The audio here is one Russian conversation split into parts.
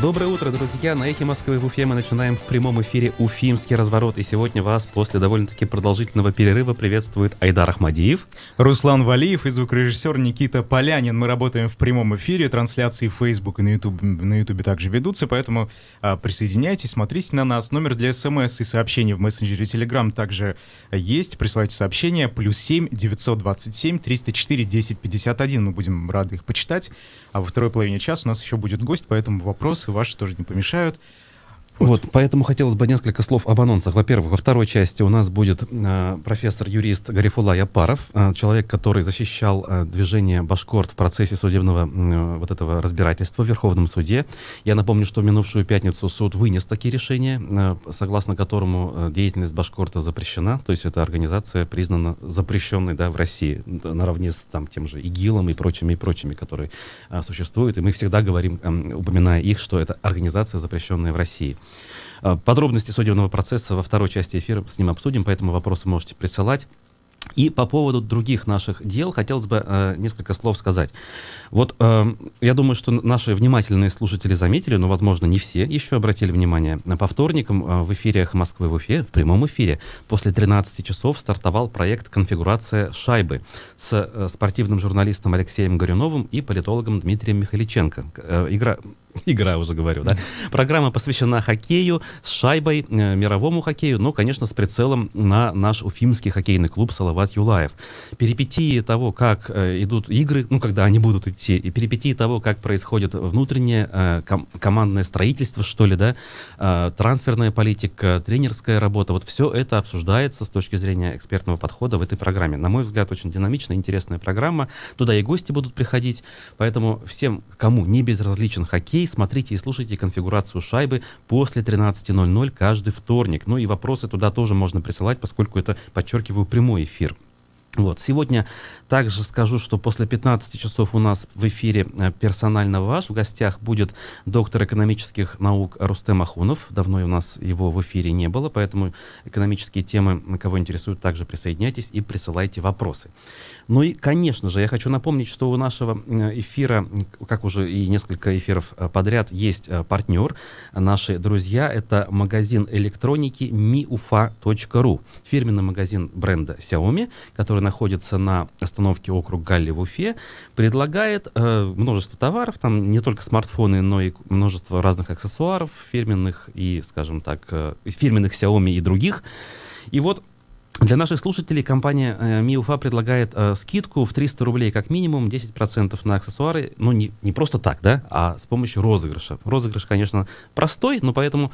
Доброе утро, друзья! На «Эхе Москвы» в Уфе мы начинаем в прямом эфире «Уфимский разворот». И сегодня вас после довольно-таки продолжительного перерыва приветствует Айдар Ахмадиев, Руслан Валиев и звукорежиссер Никита Полянин. Мы работаем в прямом эфире, трансляции в Facebook и на YouTube также ведутся, поэтому присоединяйтесь, смотрите на нас. Номер для СМС и сообщений в мессенджере Telegram также есть. Присылайте сообщения +7 927 304 10 51. Мы будем рады их почитать. А во второй половине часа у нас еще будет гость, поэтому вопросы ваши тоже не помешают. Вот, поэтому хотелось бы несколько слов об анонсах. Во-первых, во второй части у нас будет профессор-юрист Гарифулла Япаров, человек, который защищал движение Башкорт в процессе судебного вот этого разбирательства в Верховном суде. Я напомню, что в минувшую пятницу суд вынес такие решения, согласно которому деятельность Башкорта запрещена, то есть эта организация признана запрещенной, да, в России, наравне с тем же ИГИЛом и прочими, которые существуют. И мы всегда говорим, упоминая их, что это организация, запрещенная в России. Подробности судебного процесса во второй части эфира с ним обсудим, поэтому вопросы можете присылать. И по поводу других наших дел хотелось бы несколько слов сказать. Вот я думаю, что наши внимательные слушатели заметили, но, возможно, не все еще обратили внимание. По вторникам в эфире «Эхо Москвы» в Уфе, в прямом эфире, после 13 часов стартовал проект «Конфигурация шайбы» с спортивным журналистом Алексеем Горюновым и политологом Дмитрием Михаличенко. Игра, уже говорю, да. Программа посвящена хоккею с шайбой, мировому хоккею, но, конечно, с прицелом на наш уфимский хоккейный клуб «Салават Юлаев». Перипетии того, как идут игры, когда они будут идти, и перипетии того, как происходит внутреннее командное строительство, что ли, да, трансферная политика, тренерская работа, вот все это обсуждается с точки зрения экспертного подхода в этой программе. На мой взгляд, очень динамичная, интересная программа. Туда и гости будут приходить, поэтому всем, кому не безразличен хоккей, смотрите и слушайте конфигурацию шайбы после 13:00 каждый вторник. Ну и вопросы туда тоже можно присылать, поскольку это, подчеркиваю, прямой эфир. Вот. Сегодня также скажу, что после 15 часов у нас в эфире «Персонально ваш». В гостях будет доктор экономических наук Рустем Ахунов. Давно у нас его в эфире не было, поэтому экономические темы, кого интересуют, также присоединяйтесь и присылайте вопросы. Ну и, конечно же, я хочу напомнить, что у нашего эфира, как уже и несколько эфиров подряд, есть партнер. Наши друзья — это магазин электроники miufa.ru, фирменный магазин бренда Xiaomi, который находится на остановке округ Галли в Уфе, предлагает множество товаров, там не только смартфоны, но и множество разных аксессуаров фирменных и, скажем так, фирменных Xiaomi и других. И вот для наших слушателей компания MiUFA предлагает скидку в 300 рублей как минимум, 10% на аксессуары, но не просто так, да, а с помощью розыгрыша. Розыгрыш, конечно, простой, но поэтому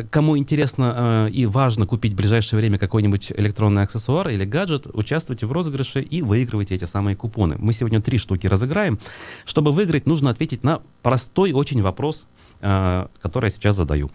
кому интересно и важно купить в ближайшее время какой-нибудь электронный аксессуар или гаджет, участвуйте в розыгрыше и выигрывайте эти самые купоны. Мы сегодня 3 штуки разыграем. Чтобы выиграть, нужно ответить на простой очень вопрос, который я сейчас задаю.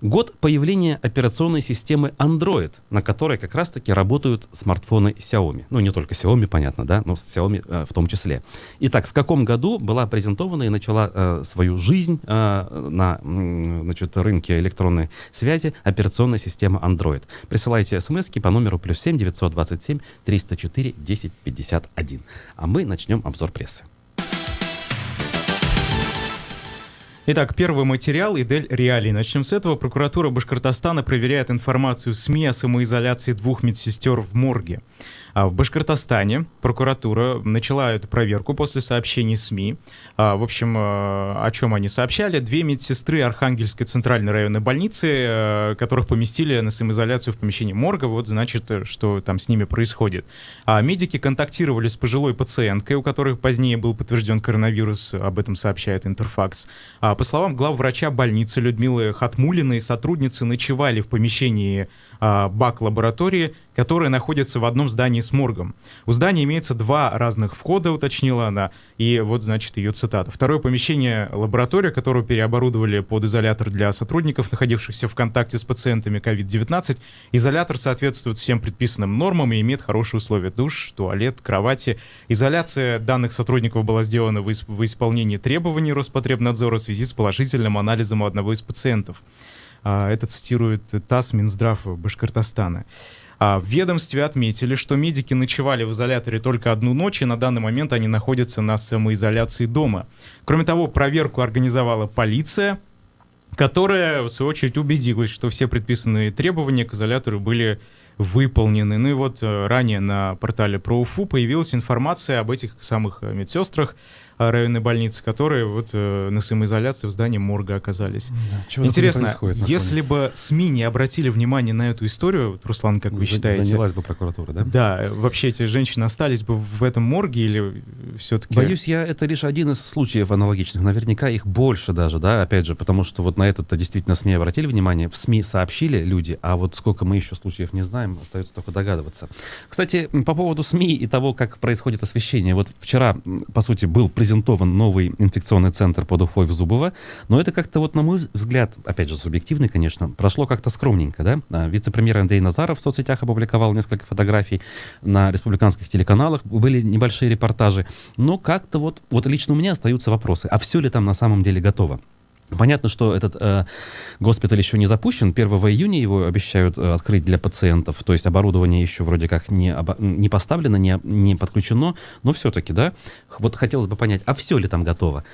Год появления операционной системы Android, на которой как раз-таки работают смартфоны Xiaomi. Ну, не только Xiaomi, понятно, да, но с Xiaomi в том числе. Итак, в каком году была презентована и начала свою жизнь на рынке электронной связи операционная система Android? Присылайте смски по номеру +7 927 304 10 51. А мы начнем обзор прессы. Итак, первый материал «Идель Реалии». Начнем с этого. Прокуратура Башкортостана проверяет информацию в СМИ о самоизоляции 2 медсестер в морге. В Башкортостане прокуратура начала эту проверку после сообщений СМИ. В общем, о чем они сообщали? 2 медсестры Архангельской центральной районной больницы, которых поместили на самоизоляцию в помещении морга. Вот, значит, что там с ними происходит. Медики контактировали с пожилой пациенткой, у которой позднее был подтвержден коронавирус. Об этом сообщает Интерфакс. По словам главврача больницы Людмилы Хатмулиной, сотрудницы ночевали в помещении бак-лаборатории, которая находится в одном здании с моргом. У здания имеется 2 разных входа, уточнила она, и вот, значит, ее цитата. Второе помещение — лаборатория, которую переоборудовали под изолятор для сотрудников, находившихся в контакте с пациентами COVID-19. Изолятор соответствует всем предписанным нормам и имеет хорошие условия: душ, туалет, кровати. Изоляция данных сотрудников была сделана в исполнении требований Роспотребнадзора в связи с положительным анализом у одного из пациентов. Это цитирует ТАСС Минздрава Башкортостана. В ведомстве отметили, что медики ночевали в изоляторе только 1 ночь, и на данный момент они находятся на самоизоляции дома. Кроме того, проверку организовала полиция. которая, в свою очередь, убедилась, что все предписанные требования к изолятору были выполнены. Ну и вот ранее на портале про Уфу появилась информация об этих самых медсестрах районной больницы, которые вот на самоизоляции в здании морга оказались. Да, интересно, если бы СМИ не обратили внимания на эту историю, вот, Руслан, как вы считаете? Занялась бы прокуратура, да? Да, вообще эти женщины остались бы в этом морге или все-таки... Боюсь, это лишь один из случаев аналогичных. Наверняка их больше даже, да, опять же, потому что вот на это-то действительно СМИ обратили внимание, в СМИ сообщили люди, а вот сколько мы еще случаев не знаем, остается только догадываться. Кстати, по поводу СМИ и того, как происходит освещение. Вот вчера, по сути, был презентован новый инфекционный центр под Уфой в Зубово, но это как-то вот, на мой взгляд, опять же, субъективный, конечно, прошло как-то скромненько, да. Вице-премьер Андрей Назаров в соцсетях опубликовал несколько фотографий на республиканских телеканалах, были небольшие репортажи, но как-то вот лично у меня остаются вопросы, а все ли там на самом деле готово? Понятно, что этот госпиталь еще не запущен. 1 июня его обещают открыть для пациентов. То есть оборудование еще вроде как не поставлено, не подключено. Но все-таки, да, вот хотелось бы понять, а все ли там готово?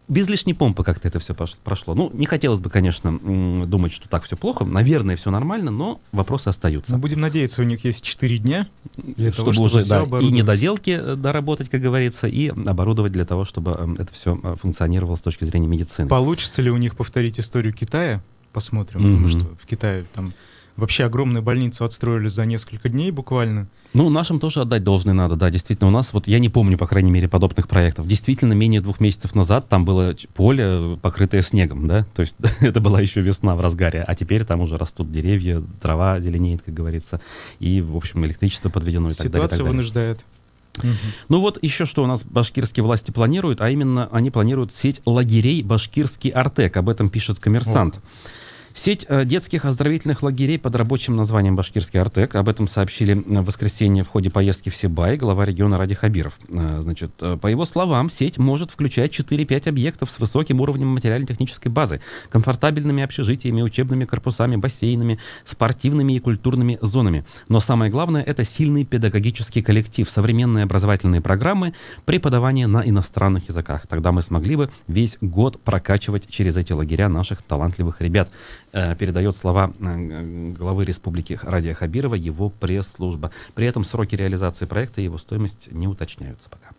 Без лишней помпы как-то это все прошло. Ну, не хотелось бы, конечно, думать, что так все плохо. Наверное, все нормально, но вопросы остаются. Но будем надеяться, у них есть 4 дня для того, чтобы уже и недоделки доработать, как говорится, и оборудовать для того, чтобы это все функционировало с точки зрения медицины. Получится ли у них повторить историю Китая? Посмотрим, потому что в Китае там вообще огромную больницу отстроили за несколько дней буквально. Ну, нашим тоже отдать должное надо, да, действительно. У нас, вот я не помню, по крайней мере, подобных проектов. Действительно, менее 2 месяцев назад там было поле, покрытое снегом, да, то есть это была еще весна в разгаре, а теперь там уже растут деревья, трава зеленеет, как говорится, и, в общем, электричество подведено и так далее. Ситуация вынуждает. Ну вот еще что у нас башкирские власти планируют, а именно они планируют сеть лагерей «Башкирский Артек», об этом пишет «Коммерсант». Сеть детских оздоровительных лагерей под рабочим названием «Башкирский Артек». Об этом сообщили в воскресенье в ходе поездки в Сибай глава региона Ради Хабиров. Значит, по его словам, сеть может включать 4-5 объектов с высоким уровнем материально-технической базы, комфортабельными общежитиями, учебными корпусами, бассейнами, спортивными и культурными зонами. Но самое главное — это сильный педагогический коллектив, современные образовательные программы, преподавание на иностранных языках. Тогда мы смогли бы весь год прокачивать через эти лагеря наших талантливых ребят. Передает слова главы республики Радия Хабирова его пресс-служба. При этом сроки реализации проекта и его стоимость не уточняются пока.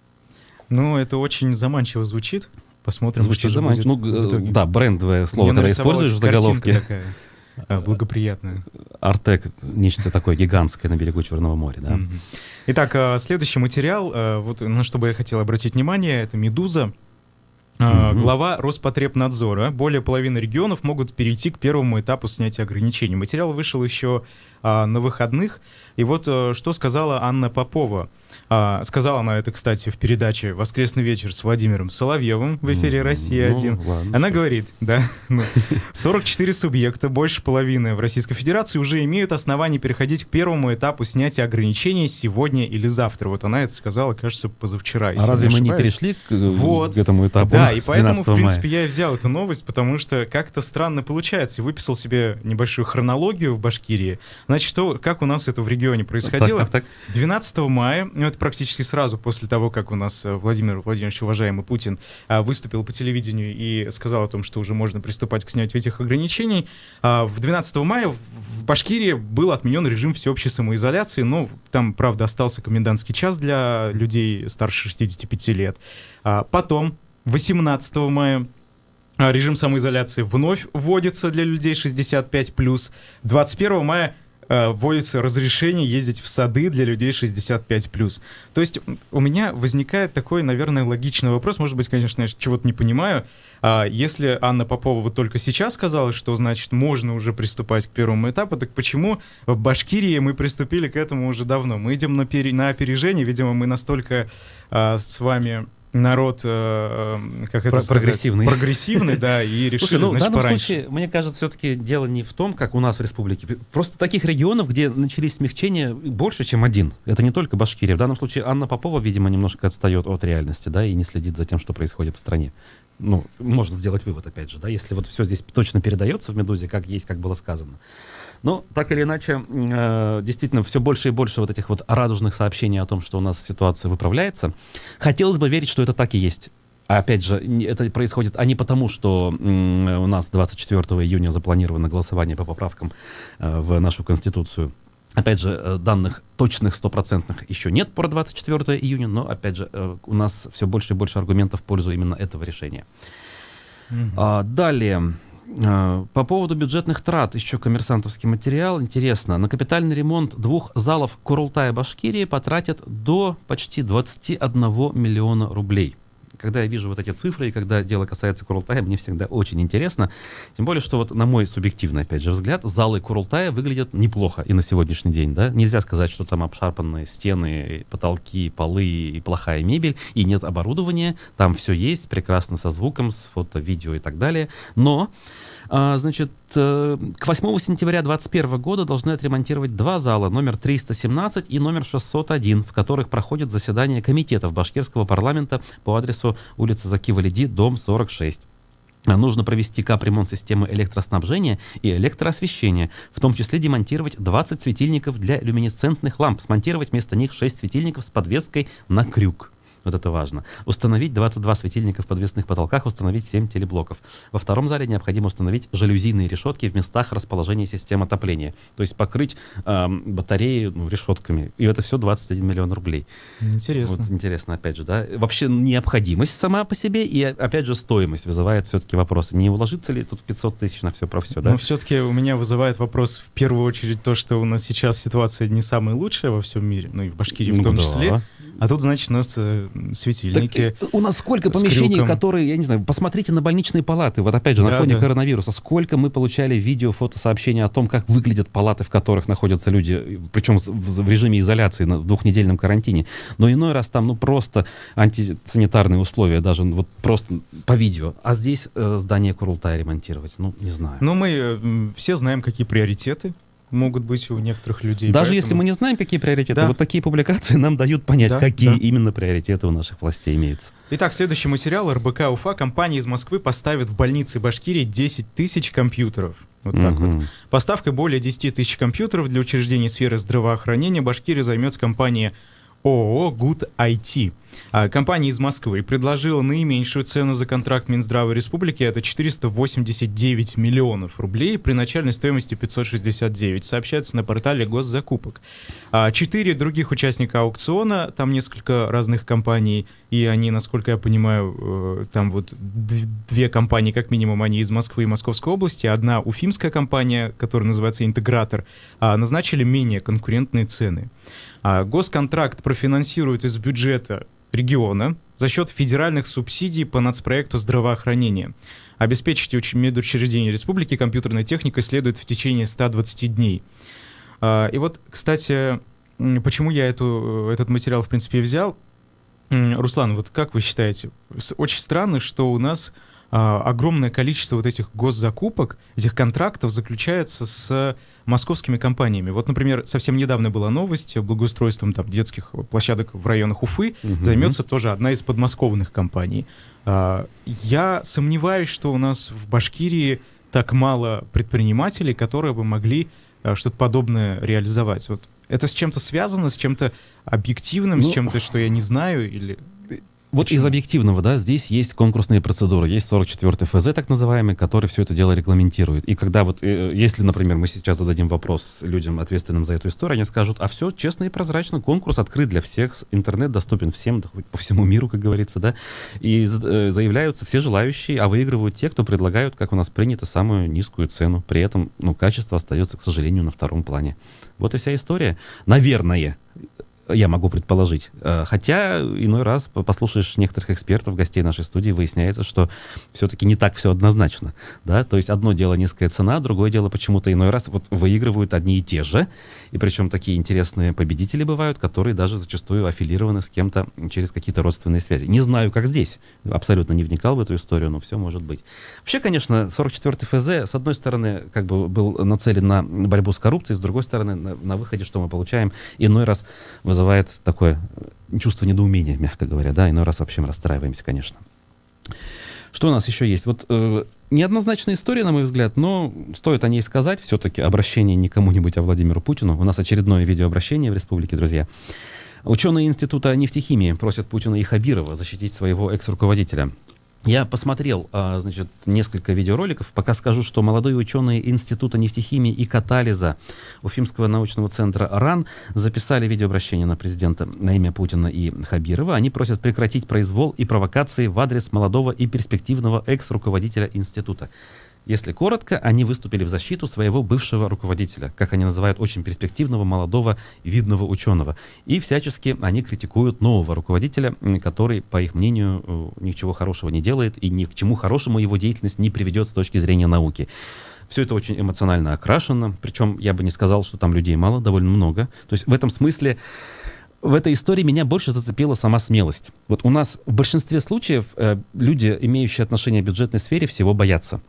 Ну, это очень заманчиво звучит. Посмотрим, звучит заманчиво. Ну, да, брендовое слово, когда используешь в заголовке. Такая благоприятная. Артек, нечто такое гигантское на берегу Черного моря, да. Итак, следующий материал, вот на что бы я хотел обратить внимание, это «Медуза». Глава Роспотребнадзора. Более половины регионов могут перейти к первому этапу снятия ограничений. Материал вышел еще на выходных. И вот что сказала Анна Попова. Сказала она это, кстати, в передаче «Воскресный вечер» с Владимиром Соловьевым в эфире «Россия-1». Она говорит, да, 44 субъекта, больше половины в Российской Федерации, уже имеют основания переходить к первому этапу снятия ограничений сегодня или завтра. Вот она это сказала, кажется, позавчера. А разве мы не перешли к этому этапу? Да, и поэтому, в принципе, я и взял эту новость, потому что как-то странно получается. И выписал себе небольшую хронологию в Башкирии. Значит, как у нас это в регионе происходило? 12 мая, ну, это практически сразу после того, как у нас Владимир Владимирович, уважаемый Путин, выступил по телевидению и сказал о том, что уже можно приступать к снятию этих ограничений. В 12 мая в Башкирии был отменен режим всеобщей самоизоляции, но там, правда, остался комендантский час для людей старше 65 лет. Потом, 18 мая, режим самоизоляции вновь вводится для людей 65+. 21 мая вводится разрешение ездить в сады для людей 65+. То есть у меня возникает такой, наверное, логичный вопрос. Может быть, конечно, я чего-то не понимаю. Если Анна Попова вот только сейчас сказала, что, значит, можно уже приступать к первому этапу, так почему в Башкирии мы приступили к этому уже давно? Мы идем на опережение. Видимо, мы настолько с вами... народ, как это прогрессивный. Прогрессивный, да, и решили, Слушай, значит, в данном пораньше. случае, мне кажется, все-таки дело не в том, как у нас в республике. Просто таких регионов, где начались смягчения, больше, чем один. Это не только Башкирия. В данном случае Анна Попова, видимо, немножко отстает от реальности, да, и не следит за тем, что происходит в стране. Ну, можно сделать вывод, опять же, да, если вот все здесь точно передается в «Медузе», как есть, как было сказано. Но, так или иначе, действительно, все больше и больше вот этих вот радужных сообщений о том, что у нас ситуация выправляется. Хотелось бы верить, что это так и есть. А опять же, это происходит, а не потому, что у нас 24 июня запланировано голосование по поправкам в нашу Конституцию. Опять же, данных точных, стопроцентных еще нет про 24 июня, но, опять же, у нас все больше и больше аргументов в пользу именно этого решения. Далее, по поводу бюджетных трат, еще коммерсантовский материал. Интересно, на капитальный ремонт 2 залов Курултая Башкирии потратят до почти 21 миллиона рублей. Когда я вижу вот эти цифры, и когда дело касается Курултая, мне всегда очень интересно. Тем более, что вот на мой субъективный, опять же, взгляд, залы Курултая выглядят неплохо и на сегодняшний день, да. Нельзя сказать, что там обшарпанные стены, потолки, полы и плохая мебель, и нет оборудования. Там все есть, прекрасно со звуком, с фото, видео и так далее. Но, значит, к 8 сентября 2021 года должны отремонтировать 2 зала, номер 317 и номер 601, в которых проходит заседание комитетов башкирского парламента по адресу улица Заки-Валиди, дом 46. Нужно провести капремонт системы электроснабжения и электроосвещения, в том числе демонтировать 20 светильников для люминесцентных ламп, смонтировать вместо них 6 светильников с подвеской на крюк. Вот это важно. Установить 22 светильника в подвесных потолках, установить 7 телеблоков. Во втором зале необходимо установить жалюзийные решетки в местах расположения систем отопления. То есть покрыть батареи решетками. И это все 21 миллион рублей. Интересно. Вот интересно, опять же, да. Вообще необходимость сама по себе и, опять же, стоимость вызывает все-таки вопросы. Не уложится ли тут в 500 тысяч на все про все, да? Но все-таки у меня вызывает вопрос в первую очередь то, что у нас сейчас ситуация не самая лучшая во всем мире, ну и в Башкирии в том числе. А тут, значит, у нас светильники. Так, у нас сколько помещений, которые, я не знаю, посмотрите на больничные палаты. Вот опять же, на фоне коронавируса. Сколько мы получали видео, фотосообщения о том, как выглядят палаты, в которых находятся люди, причем в режиме изоляции, на 2-недельном карантине. Но иной раз там, ну, просто антисанитарные условия, даже вот просто по видео. А здесь здание Курултая ремонтировать, ну, не знаю. Ну, мы все знаем, какие приоритеты могут быть у некоторых людей. Даже если мы не знаем, какие приоритеты, вот такие публикации нам дают понять, какие именно приоритеты у наших властей имеются. Итак, следующий материал. РБК Уфа. Компания из Москвы поставит в больницы Башкирии 10 тысяч компьютеров. Вот так вот. Поставкой более 10 тысяч компьютеров для учреждений сферы здравоохранения Башкирии займется компания ООО «Good IT». Компания из Москвы предложила наименьшую цену за контракт Минздрава Республики, это 489 миллионов рублей при начальной стоимости 569, сообщается на портале госзакупок. 4 других участника аукциона, там несколько разных компаний, и они, насколько я понимаю, там вот 2 компании, как минимум, они из Москвы и Московской области, одна уфимская компания, которая называется «Интегратор», назначили менее конкурентные цены. Госконтракт профинансирует из бюджета региона за счет федеральных субсидий по нацпроекту здравоохранения. Обеспечить медучреждения республики компьютерной техникой следует в течение 120 дней. И вот, кстати, почему я этот материал, в принципе, взял? Руслан, вот как вы считаете? Очень странно, что у нас огромное количество вот этих госзакупок, этих контрактов заключается с московскими компаниями. Вот, например, совсем недавно была новость, благоустройством там детских площадок в районах Уфы займется тоже одна из подмосковных компаний. Я сомневаюсь, что у нас в Башкирии так мало предпринимателей, которые бы могли что-то подобное реализовать. Вот это с чем-то связано, с чем-то объективным, с чем-то, что я не знаю, или... Вот из объективного, да, здесь есть конкурсные процедуры, есть 44-й ФЗ, так называемый, который все это дело регламентирует. И когда вот, если, например, мы сейчас зададим вопрос людям, ответственным за эту историю, они скажут, а все честно и прозрачно, конкурс открыт для всех, интернет доступен всем, по всему миру, как говорится, да, и заявляются все желающие, а выигрывают те, кто предлагают, как у нас принято, самую низкую цену. При этом, ну, качество остается, к сожалению, на втором плане. Вот и вся история. Наверное. Я могу предположить. Хотя иной раз послушаешь некоторых экспертов, гостей нашей студии, выясняется, что все-таки не так все однозначно. Да? То есть одно дело низкая цена, другое дело почему-то иной раз вот выигрывают одни и те же. И причем такие интересные победители бывают, которые даже зачастую аффилированы с кем-то через какие-то родственные связи. Не знаю, как здесь. Абсолютно не вникал в эту историю, но все может быть. Вообще, конечно, 44-й ФЗ, с одной стороны, как бы был нацелен на борьбу с коррупцией, с другой стороны, на выходе, что мы получаем, иной раз вызывает такое чувство недоумения, мягко говоря, да, иной раз вообще мы расстраиваемся, конечно. Что у нас еще есть? Вот неоднозначная история, на мой взгляд, но стоит о ней сказать, все-таки обращение не кому-нибудь, а Владимиру Путину. У нас очередное видеообращение в республике, друзья. Ученые Института нефтехимии просят Путина и Хабирова защитить своего экс-руководителя. Я посмотрел, значит, несколько видеороликов. Пока скажу, что молодые ученые Института нефтехимии и катализа Уфимского научного центра РАН записали видеообращение на президента на имя Путина и Хабирова. Они просят прекратить произвол и провокации в адрес молодого и перспективного экс-руководителя института. Если коротко, они выступили в защиту своего бывшего руководителя, как они называют, очень перспективного, молодого, видного ученого. И всячески они критикуют нового руководителя, который, по их мнению, ничего хорошего не делает и ни к чему хорошему его деятельность не приведет с точки зрения науки. Все это очень эмоционально окрашено, причем я бы не сказал, что там людей мало, довольно много. То есть в этом смысле в этой истории меня больше зацепила сама смелость. Вот у нас в большинстве случаев люди, имеющие отношение к бюджетной сфере, всего боятся.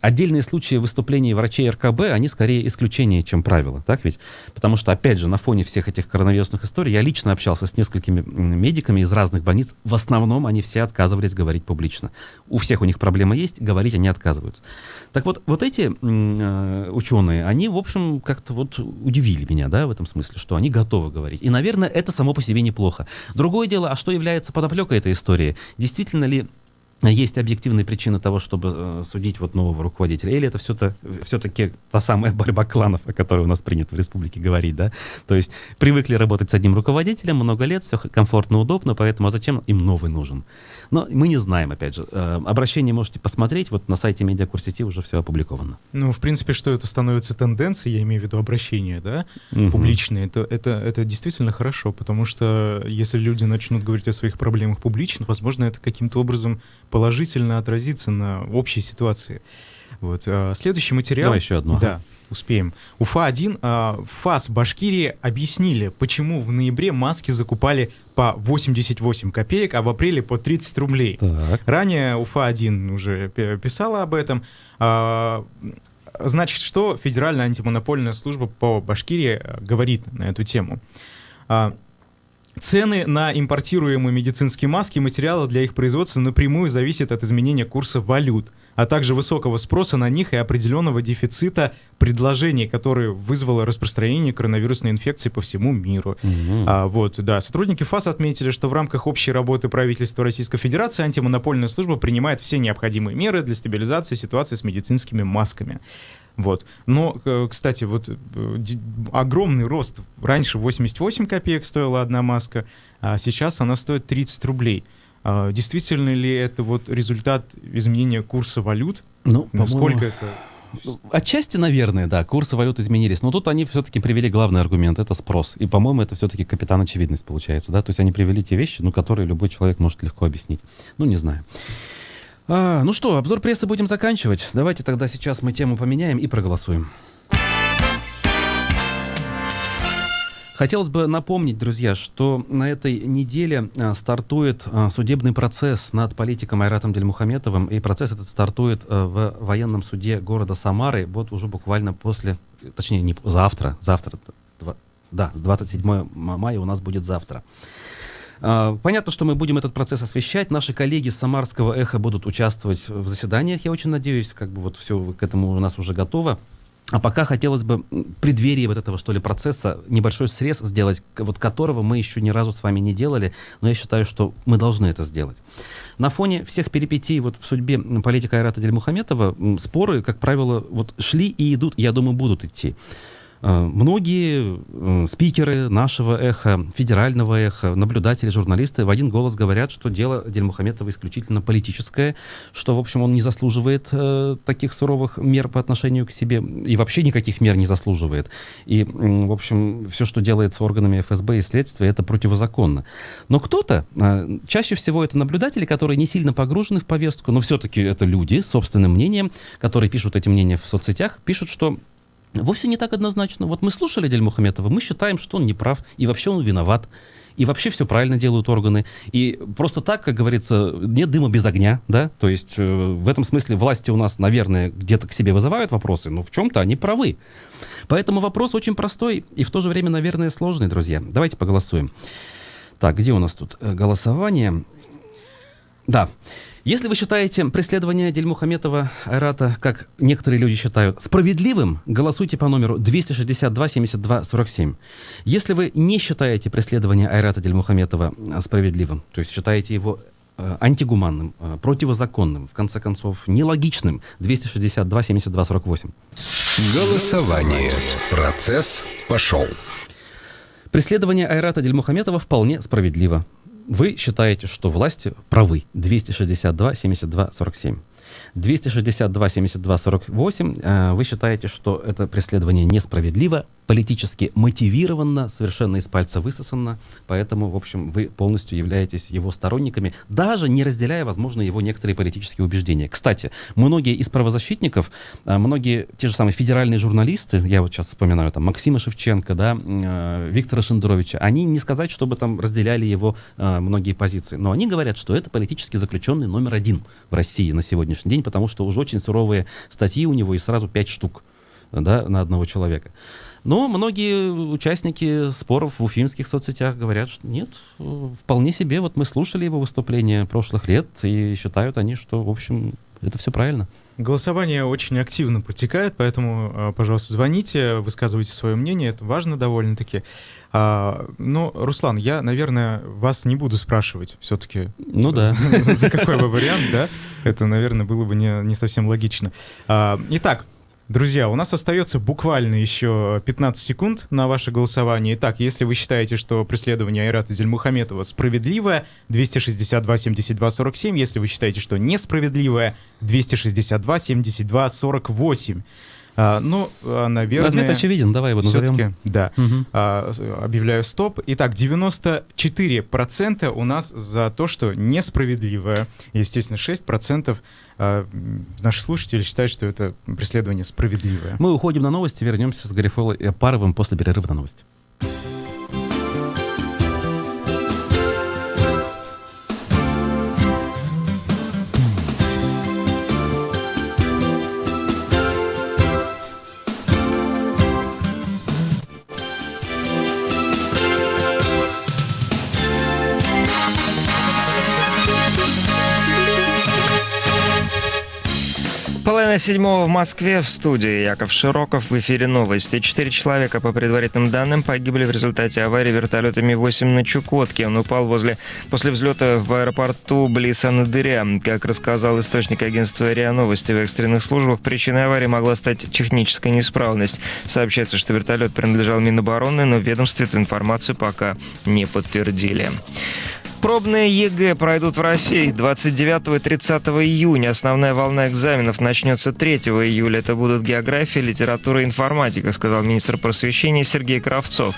Отдельные случаи выступлений врачей РКБ, они скорее исключение, чем правило, так ведь? Потому что, опять же, на фоне всех этих коронавирусных историй я лично общался с несколькими медиками из разных больниц. В основном они все отказывались говорить публично. У всех у них проблема есть, говорить они отказываются. Так вот, вот эти ученые, они, в общем, как-то вот удивили меня, да, в этом смысле, что они готовы говорить. И, наверное, это само по себе неплохо. Другое дело, а что является подоплекой этой истории? Действительно ли есть объективные причины того, чтобы судить вот нового руководителя? Или это все-таки та самая борьба кланов, о которой у нас принято в республике говорить, да? То есть привыкли работать с одним руководителем много лет, все комфортно, удобно, поэтому а зачем им новый нужен? Но мы не знаем, опять же. Обращение можете посмотреть, вот на сайте Медиакурс-сети уже все опубликовано. Ну, в принципе, что это становится тенденцией, я имею в виду обращения, да, публичные, то это действительно хорошо, потому что если люди начнут говорить о своих проблемах публично, возможно, это каким-то образом положительно отразится на общей ситуации. Вот. Следующий материал... Давай еще одну. Да, успеем. Уфа-1. ФАС Башкирии объяснили, почему в ноябре маски закупали по 88 копеек, а в апреле по 30 рублей. Так. Ранее Уфа-1 уже писала об этом. Значит, что Федеральная антимонопольная служба по Башкирии говорит на эту тему? Цены на импортируемые медицинские маски и материалы для их производства напрямую зависят от изменения курса валют, а также высокого спроса на них и определенного дефицита предложений, которое вызвало распространение коронавирусной инфекции по всему миру. Сотрудники ФАС отметили, что в рамках общей работы правительства Российской Федерации антимонопольная служба принимает все необходимые меры для стабилизации ситуации с медицинскими масками. Вот. Но, кстати, вот огромный рост. Раньше 88 копеек стоила одна маска, а сейчас она стоит 30 рублей. Действительно ли это вот результат изменения курса валют? Ну, насколько это... Отчасти, наверное, да, курсы валют изменились, но тут они все-таки привели главный аргумент, это спрос. И, по-моему, это все-таки капитан очевидность получается, да, то есть они привели те вещи, которые любой человек может легко объяснить. Ну, не знаю. Ну что, обзор прессы будем заканчивать. Давайте тогда сейчас мы тему поменяем и проголосуем. Хотелось бы напомнить, друзья, что на этой неделе стартует судебный процесс над политиком Айратом Дильмухаметовым, и процесс этот стартует в военном суде города Самары, вот уже буквально завтра, 27 мая у нас будет завтра. Понятно, что мы будем этот процесс освещать. Наши коллеги с Самарского эхо будут участвовать в заседаниях, я очень надеюсь, вот все к этому у нас уже готово. А пока хотелось бы в преддверии вот этого, что ли, процесса небольшой срез сделать, вот которого мы еще ни разу с вами не делали, но я считаю, что мы должны это сделать. На фоне всех перипетий вот в судьбе политика Айрата Дильмухаметова споры, как правило, вот шли и идут, я думаю, будут идти. Многие спикеры нашего эхо, федерального эхо, наблюдатели, журналисты в один голос говорят, что дело Дильмухаметова исключительно политическое, что, в общем, он не заслуживает таких суровых мер по отношению к себе и вообще никаких мер не заслуживает. И, в общем, все, что делается органами ФСБ и следствия, это противозаконно. Но кто-то, чаще всего это наблюдатели, которые не сильно погружены в повестку, но все-таки это люди с собственным мнением, которые пишут эти мнения в соцсетях, пишут, что вовсе не так однозначно. Вот мы слушали Дильмухаметова, мы считаем, что он не прав, и вообще он виноват, и вообще все правильно делают органы. И просто так, как говорится, нет дыма без огня, да? То есть в этом смысле власти у нас, наверное, где-то к себе вызывают вопросы, но в чем-то они правы. Поэтому вопрос очень простой и в то же время, наверное, сложный, друзья. Давайте поголосуем. Так, где у нас тут голосование? Да. Если вы считаете преследование Дильмухаметова Айрата, как некоторые люди считают, справедливым, голосуйте по номеру 262-72-47. Если вы не считаете преследование Айрата Дильмухаметова справедливым, то есть считаете его антигуманным, противозаконным, в конце концов, нелогичным, 262-72-48. Голосование. Процесс пошел. Преследование Айрата Дильмухаметова вполне справедливо. Вы считаете, что власти правы. 262-72-47. 262-72-48. Вы считаете, что это преследование несправедливо, политически мотивировано, совершенно из пальца высосано. Поэтому, в общем, вы полностью являетесь его сторонниками, даже не разделяя, возможно, его некоторые политические убеждения. Кстати, многие из правозащитников, многие те же самые федеральные журналисты, я вот сейчас вспоминаю там Максима Шевченко, да, Виктора Шендеровича, они не сказать, чтобы там разделяли его многие позиции, но они говорят, что это политический заключенный номер 1 в России на сегодняшний день, потому что уже очень суровые статьи у него и сразу 5 штук, да, на одного человека. Но многие участники споров в уфимских соцсетях говорят, что нет, вполне себе, вот мы слушали его выступления прошлых лет, и считают они, что, в общем, это все правильно. Голосование очень активно протекает, поэтому, пожалуйста, звоните, высказывайте свое мнение, это важно довольно-таки. Но, Руслан, я, наверное, вас не буду спрашивать все-таки, ну, да. за какой бы вариант, да? Это, наверное, было бы не совсем логично. Итак, друзья, у нас остается буквально еще 15 секунд на ваше голосование. Итак, если вы считаете, что преследование Айрата Дильмухаметова справедливое, 262-72-47. Если вы считаете, что несправедливое, 262-72-48. Наверное... Ответ очевиден, давай его назовем. Все-таки, да. Объявляю стоп. Итак, 94% у нас за то, что несправедливое. Естественно, 6% наших слушателей считают, что это преследование справедливое. Мы уходим на новости, вернемся с Гарифулой Япаровым после перерыва на новости. Половина седьмого в Москве, в студии Яков Широков, в эфире новости. 4 человека, по предварительным данным, погибли в результате аварии вертолета Ми-8 на Чукотке. Он упал после взлета в аэропорту близ Анадыря. Как рассказал источник агентства РИА Новости в экстренных службах, причиной аварии могла стать техническая неисправность. Сообщается, что вертолет принадлежал Минобороны, но в ведомстве эту информацию пока не подтвердили. Пробные ЕГЭ пройдут в России 29 и 30 июня. Основная волна экзаменов начнется 3 июля. Это будут география, литература и информатика, сказал министр просвещения Сергей Кравцов.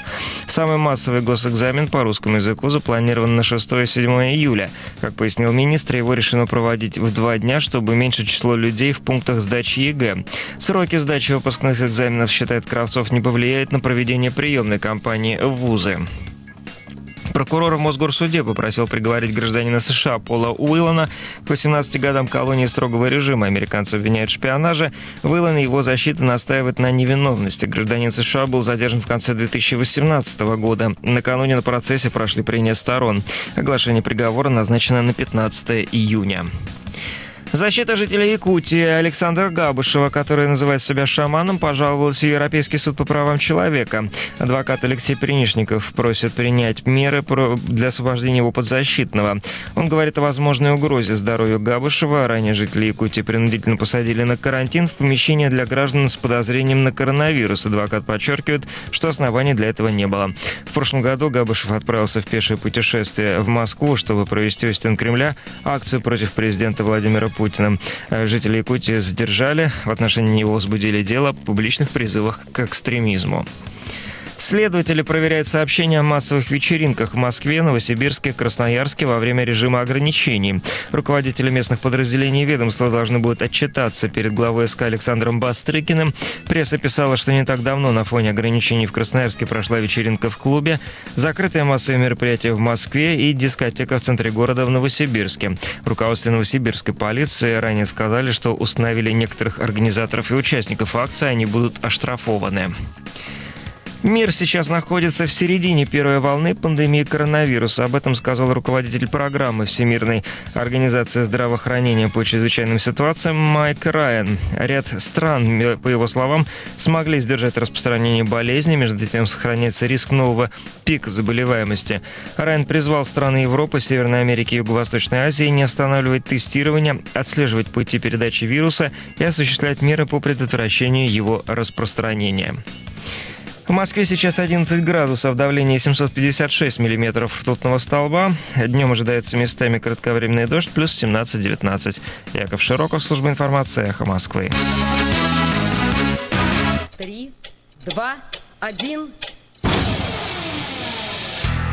Самый массовый госэкзамен по русскому языку запланирован на 6 и 7 июля. Как пояснил министр, его решено проводить в 2 дня, чтобы уменьшить число людей в пунктах сдачи ЕГЭ. Сроки сдачи выпускных экзаменов, считает Кравцов, не повлияют на проведение приемной кампании в вузы. Прокурор в Мосгорсуде попросил приговорить гражданина США Пола Уиллана к 18 годам колонии строгого режима. Американцы обвиняют в шпионаже. Уиллан и его защита настаивают на невиновности. Гражданин США был задержан в конце 2018 года. Накануне на процессе прошли прения сторон. Оглашение приговора назначено на 15 июня. Защита жителей Якутии Александра Габышева, который называет себя шаманом, пожаловалась в Европейский суд по правам человека. Адвокат Алексей Перенишников просит принять меры для освобождения его подзащитного. Он говорит о возможной угрозе здоровью Габышева. Ранее жители Якутии принудительно посадили на карантин в помещение для граждан с подозрением на коронавирус. Адвокат подчеркивает, что оснований для этого не было. В прошлом году Габышев отправился в пешее путешествие в Москву, чтобы провести у стен Кремля акцию против президента Владимира Путина. Жители Якутии задержали, в отношении него возбудили дело о публичных призывах к экстремизму. Следователи проверяют сообщения о массовых вечеринках в Москве, Новосибирске, Красноярске во время режима ограничений. Руководители местных подразделений ведомства должны будут отчитаться перед главой СК Александром Бастрыкиным. Пресса писала, что не так давно на фоне ограничений в Красноярске прошла вечеринка в клубе, закрытое массовое мероприятие в Москве и дискотека в центре города в Новосибирске. В руководстве новосибирской полиции ранее сказали, что установили некоторых организаторов и участников акции, они будут оштрафованы. Мир сейчас находится в середине первой волны пандемии коронавируса. Об этом сказал руководитель программы Всемирной организации здравоохранения по чрезвычайным ситуациям Майк Райан. Ряд стран, по его словам, смогли сдержать распространение болезни, между тем сохраняется риск нового пика заболеваемости. Райан призвал страны Европы, Северной Америки и Юго-Восточной Азии не останавливать тестирование, отслеживать пути передачи вируса и осуществлять меры по предотвращению его распространения. В Москве сейчас 11 градусов, давление 756 миллиметров ртутного столба. Днем ожидается местами кратковременный дождь, плюс 17-19. Яков Широков, служба информации «Эхо Москвы». 3, 2, 1.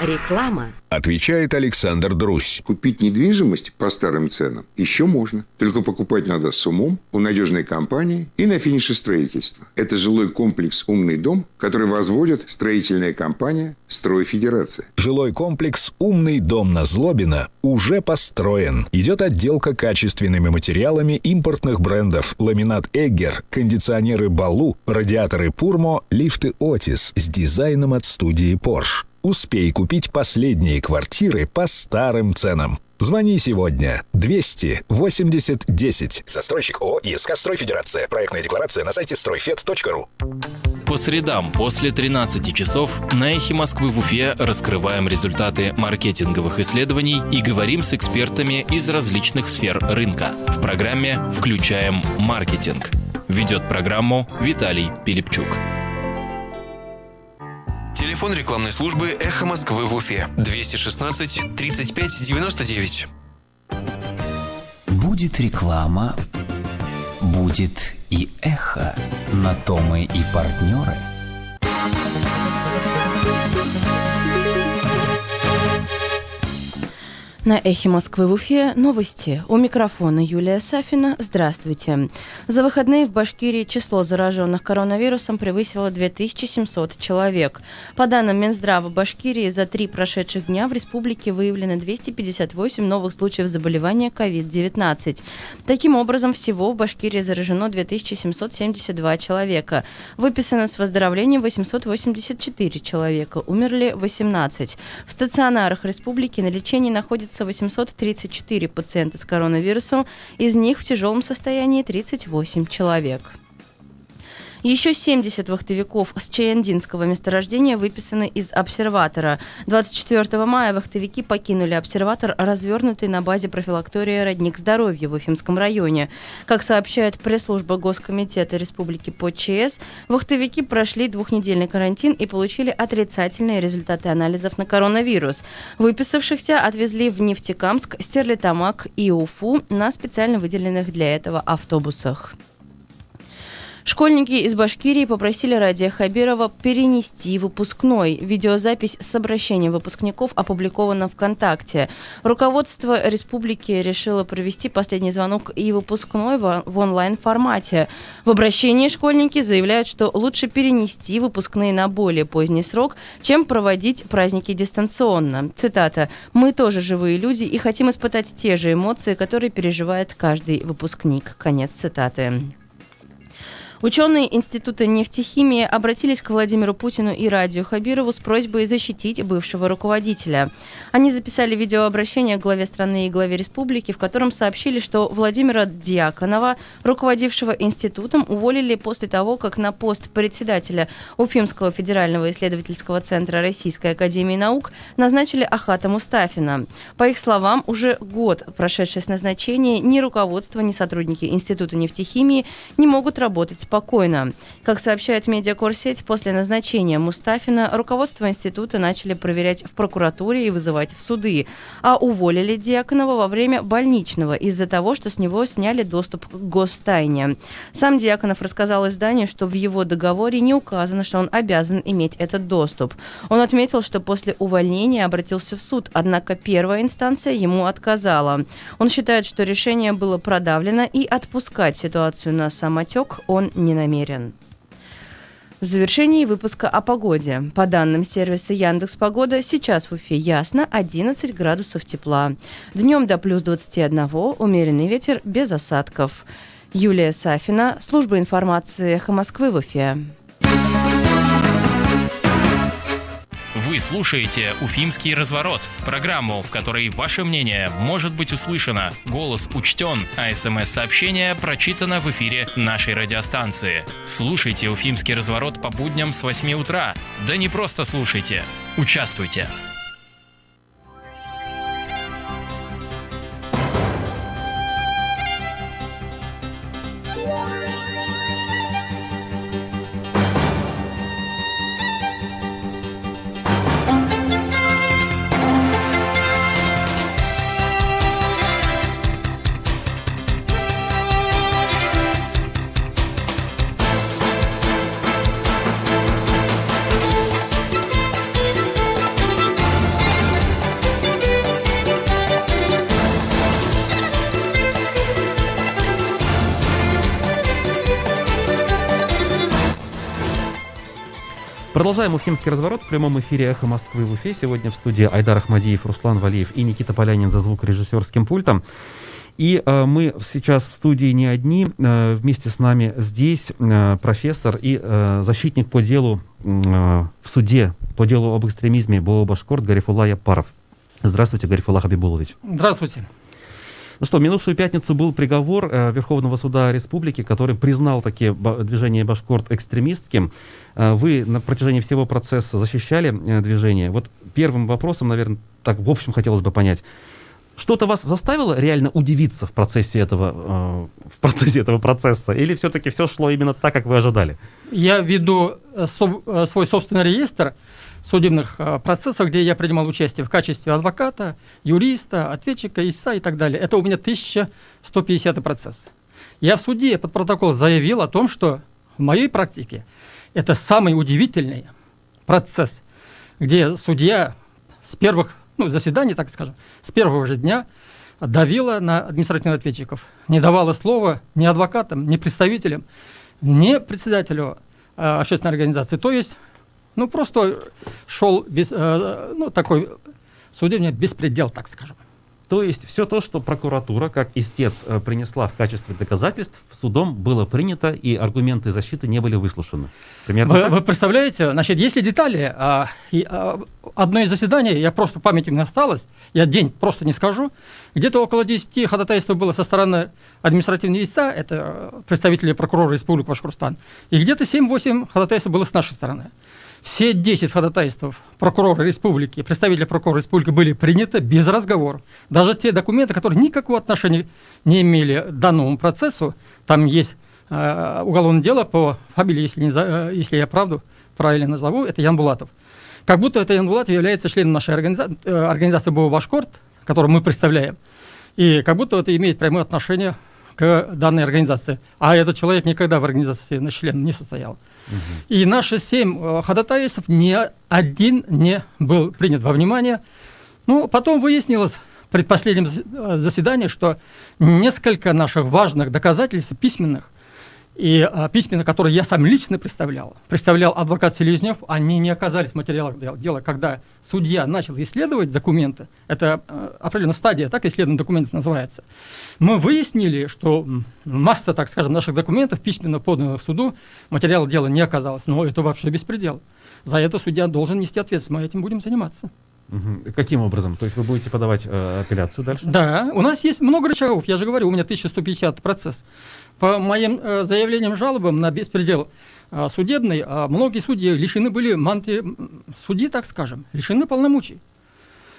Реклама. Отвечает Александр Друзь. Купить недвижимость по старым ценам еще можно. Только покупать надо с умом, у надежной компании и на финише строительства. Это жилой комплекс «Умный дом», который возводит строительная компания «Стройфедерация». Жилой комплекс «Умный дом» на Злобина уже построен. Идет отделка качественными материалами импортных брендов: ламинат «Эггер», кондиционеры «Балу», радиаторы «Пурмо», лифты «Отис» с дизайном от студии Porsche. Успей купить последние квартиры по старым ценам. Звони сегодня. 200-80-10. Застройщик ООО «ИСК Стройфедерация». Проектная декларация на сайте стройфед.ру. По средам после 13 часов на «Эхе Москвы» в Уфе раскрываем результаты маркетинговых исследований и говорим с экспертами из различных сфер рынка. В программе «Включаем маркетинг». Ведет программу Виталий Пилипчук. Телефон рекламной службы «Эхо Москвы» в Уфе. 216 35 99. Будет реклама, будет и эхо. На то мы и партнеры. На «Эхе Москвы» в Уфе новости. У микрофона Юлия Сафина. Здравствуйте. За выходные в Башкирии число зараженных коронавирусом превысило 2700 человек. По данным Минздрава Башкирии, за 3 прошедших дня в республике выявлено 258 новых случаев заболевания COVID-19. Таким образом, всего в Башкирии заражено 2772 человека. Выписано с выздоровлением 884 человека. Умерли 18. В стационарах республики на лечении находится 834 пациента с коронавирусом, из них в тяжелом состоянии 38 человек. Еще 70 вахтовиков с Чаяндинского месторождения выписаны из обсерватора. 24 мая вахтовики покинули обсерватор, развернутый на базе профилактории «Родник здоровья» в Уфимском районе. Как сообщает пресс-служба Госкомитета Республики по ЧС, вахтовики прошли 2-недельный карантин и получили отрицательные результаты анализов на коронавирус. Выписавшихся отвезли в Нефтекамск, Стерлитамак и Уфу на специально выделенных для этого автобусах. Школьники из Башкирии попросили Радия Хабирова перенести выпускной. Видеозапись с обращением выпускников опубликована ВКонтакте. Руководство республики решило провести последний звонок и выпускной в онлайн-формате. В обращении школьники заявляют, что лучше перенести выпускные на более поздний срок, чем проводить праздники дистанционно. Цитата: «Мы тоже живые люди и хотим испытать те же эмоции, которые переживает каждый выпускник». Конец цитаты. Ученые Института нефтехимии обратились к Владимиру Путину и Радию Хабирову с просьбой защитить бывшего руководителя. Они записали видеообращение к главе страны и главе республики, в котором сообщили, что Владимира Дьяконова, руководившего институтом, уволили после того, как на пост председателя Уфимского федерального исследовательского центра Российской академии наук назначили Ахата Мустафина. По их словам, уже год, прошедший с назначения, ни руководство, ни сотрудники Института нефтехимии не могут работать спокойно. Как сообщает медиакорсеть, после назначения Мустафина руководство института начали проверять в прокуратуре и вызывать в суды, а уволили Дьяконова во время больничного из-за того, что с него сняли доступ к гостайне. Сам Дьяконов рассказал изданию, что в его договоре не указано, что он обязан иметь этот доступ. Он отметил, что после увольнения обратился в суд, однако первая инстанция ему отказала. Он считает, что решение было продавлено, и отпускать ситуацию на самотек он не намерен. В завершении выпуска о погоде. По данным сервиса Яндекс.Погода, сейчас в Уфе ясно, 11 градусов тепла. Днем до плюс 21, умеренный ветер без осадков. Юлия Сафина, служба информации «Эхо Москвы» в Уфе. слушаете «Уфимский разворот» – программу, в которой ваше мнение может быть услышано, голос учтен, а СМС-сообщение прочитано в эфире нашей радиостанции. Слушайте «Уфимский разворот» по будням с 8 утра. Да не просто слушайте, участвуйте. Продолжаем «Уфимский разворот» в прямом эфире «Эхо Москвы» в Уфе. Сегодня в студии Айдар Ахмадиев, Руслан Валиев и Никита Полянин за звукорежиссерским пультом. И мы сейчас в студии не одни. Вместе с нами здесь профессор и защитник по делу в суде по делу об экстремизме БО «Башкорт» Гарифулла Япаров. Здравствуйте, Гарифулла Хабибулович. Здравствуйте. Ну что, в минувшую пятницу был приговор Верховного суда Республики, который признал такие движения «Башкорт» экстремистским. Вы на протяжении всего процесса защищали движение. Вот первым вопросом, наверное, так в общем хотелось бы понять, что-то вас заставило реально удивиться в процессе этого процесса? Или все-таки все шло именно так, как вы ожидали? Я веду свой собственный реестр судебных процессов, где я принимал участие в качестве адвоката, юриста, ответчика, истца и так далее. Это у меня 1150 процесс. Я в суде под протокол заявил о том, что в моей практике это самый удивительный процесс, где судья с первых заседаний, так скажем, с первого же дня давила на административных ответчиков, не давала слова ни адвокатам, ни представителям, ни председателю общественной организации. То есть, просто шел такой судебный беспредел, так скажем. То есть все то, что прокуратура, как истец, принесла в качестве доказательств, судом было принято, и аргументы защиты не были выслушаны. Примерно вы представляете, значит, если детали, одно из заседаний, я просто память у меня осталась, я день просто не скажу, где-то около 10 ходатайств было со стороны административного истца, это представители прокурора Республики Башкортостан, и где-то 7-8 ходатайств было с нашей стороны. Все 10 ходатайств прокурора республики, представителя прокурора республики были приняты без разговора. Даже те документы, которые никакого отношения не имели к данному процессу, там есть уголовное дело по фамилии, если я правильно назову, это Ян Булатов. Как будто это Ян Булатов является членом нашей организации БО «Башкорт», которую мы представляем, и как будто это имеет прямое отношение к данной организации. А этот человек никогда в организации на член не состоял. И наши 7 ходатайств ни один не был принят во внимание. Потом выяснилось в предпоследнем заседании, что несколько наших важных доказательств письменных, которые я сам лично представлял адвокат Селезнев, они не оказались в материалах дела. Когда судья начал исследовать документы, это определенная стадия, так исследование документов называется, мы выяснили, что масса, так скажем, наших документов, письменно поданных суду, материала дела не оказалось. Но это вообще беспредел. За это судья должен нести ответственность. Мы этим будем заниматься. Каким образом? То есть вы будете подавать апелляцию дальше? Да, у нас есть много рычагов. Я же говорю, у меня 1150 процесс. По моим заявлениям, жалобам на беспредел судебный, многие судьи лишены были судьи, так скажем, лишены полномочий.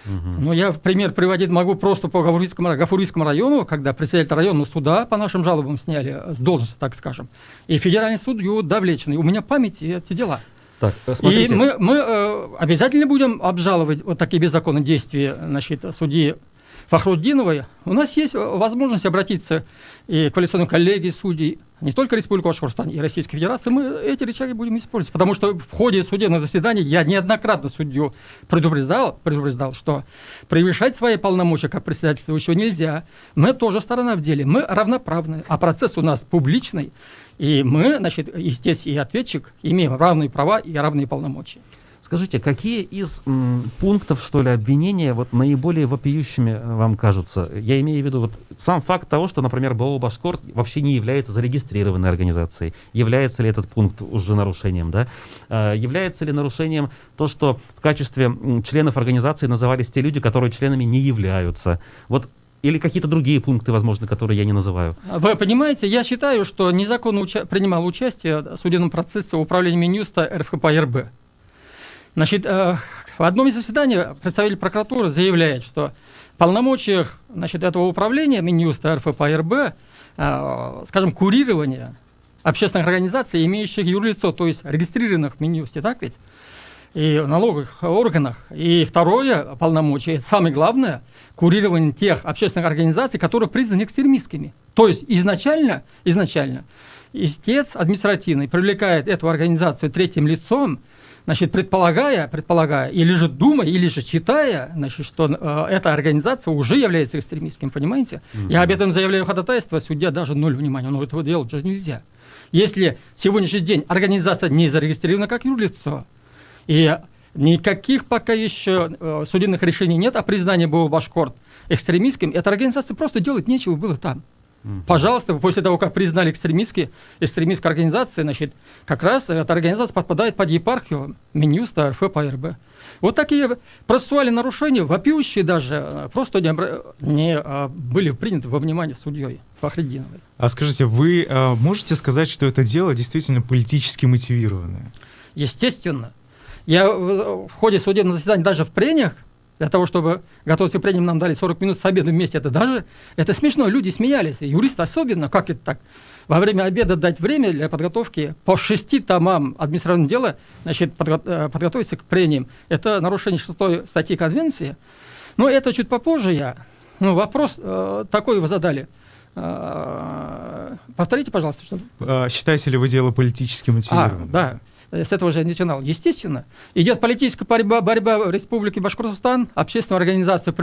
Но я пример приводить могу просто по Гафурийскому району, когда председатель районного суда по нашим жалобам сняли с должности, так скажем, и федеральный судью Давлечный. У меня в памяти эти дела. Так, смотрите. И мы обязательно будем обжаловать вот такие беззаконные действия, судьи Фахруддиновой. У нас есть возможность обратиться и к коалиционной коллегии судей, не только Республики Башкортостан и Российской Федерации. Мы эти рычаги будем использовать, потому что в ходе судебных заседаний я неоднократно судью предупреждал, что превышать свои полномочия как председательствующего нельзя. Мы тоже сторона в деле, мы равноправны, а процесс у нас публичный, и мы, истец и ответчик, имеем равные права и равные полномочия. Скажите, какие из пунктов, что ли, обвинения вот наиболее вопиющими вам кажутся? Я имею в виду вот сам факт того, что, например, БО «Башкорт» вообще не является зарегистрированной организацией. Является ли этот пункт уже нарушением, да? Является ли нарушением то, что в качестве членов организации назывались те люди, которые членами не являются? Вот. Или какие-то другие пункты, возможно, которые я не называю? Вы понимаете, я считаю, что незаконно принимал участие в судебном процессе управления Минюста РФКП-РБ. Значит, в одном из заседаний представитель прокуратуры заявляет, что в полномочиях, значит, этого управления Минюста РФКП-РБ, скажем, курирование общественных организаций, имеющих юрлицо, то есть регистрированных в Минюсте, так ведь? И в налоговых органах. И второе полномочие, самое главное, курирование тех общественных организаций, которые признаны экстремистскими. То есть изначально истец административный привлекает эту организацию третьим лицом, значит, предполагая, или же думая, или же читая, значит, что эта организация уже является экстремистским, понимаете? Я об этом заявляю ходатайство, судья даже 0 внимания, но этого делать же нельзя. Если сегодняшний день организация не зарегистрирована как юрлицо, и никаких пока еще судебных решений нет о признании БО «Башкорт» экстремистским, эта организация просто делать нечего было там. Пожалуйста, после того, как признали экстремистской организацией, значит, как раз эта организация подпадает под епархию Минюста РФКП-РБ. Вот такие процессуальные нарушения, вопиющие даже, просто не были приняты во внимание судьей Фахриддиновой. А скажите, вы можете сказать, что это дело действительно политически мотивированное? Естественно. Я в ходе судебного заседания даже в прениях, для того, чтобы готовиться к прениям, нам дали 40 минут с обедом вместе, это смешно, люди смеялись, юристы особенно, как это так? Во время обеда дать время для подготовки по 6 томам административного дела, значит, подготовиться к прениям. Это нарушение 6 статьи Конвенции. Но это чуть попозже вопрос такой вы задали. Повторите, пожалуйста. Что... Считаете ли вы дело политически мотивированным? Да. С этого же я начинал. Естественно, идет политическая борьба в Республике Башкортостан, общественная организация,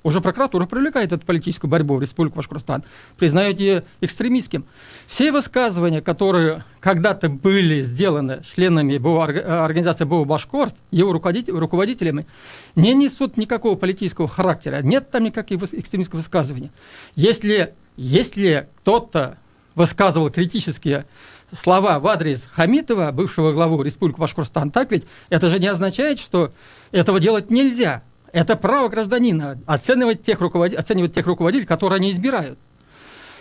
уже прокуратура привлекает эту политическую борьбу в Республику Башкортостан, признает ее экстремистским. Все высказывания, которые когда-то были сделаны членами организации БО «Башкорт», его руководителями, не несут никакого политического характера. Нет там никаких экстремистских высказываний. Если кто-то высказывал критические слова в адрес Хамитова, бывшего главу Республики Башкортостан, так ведь это же не означает, что этого делать нельзя. Это право гражданина оценивать тех руководителей, которые они избирают.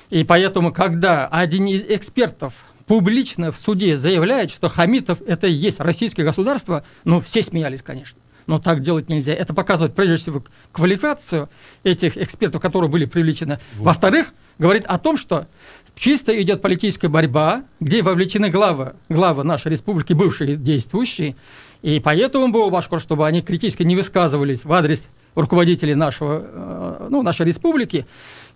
И поэтому, когда один из экспертов публично в суде заявляет, что Хамитов это и есть российское государство, все смеялись, конечно. Но так делать нельзя. Это показывает, прежде всего, квалификацию этих экспертов, которые были привлечены. Во-вторых, говорит о том, что чисто идет политическая борьба, где вовлечены главы нашей республики, бывшие действующие, и поэтому БО «Башкорт», чтобы они критически не высказывались в адрес руководителей нашей республики.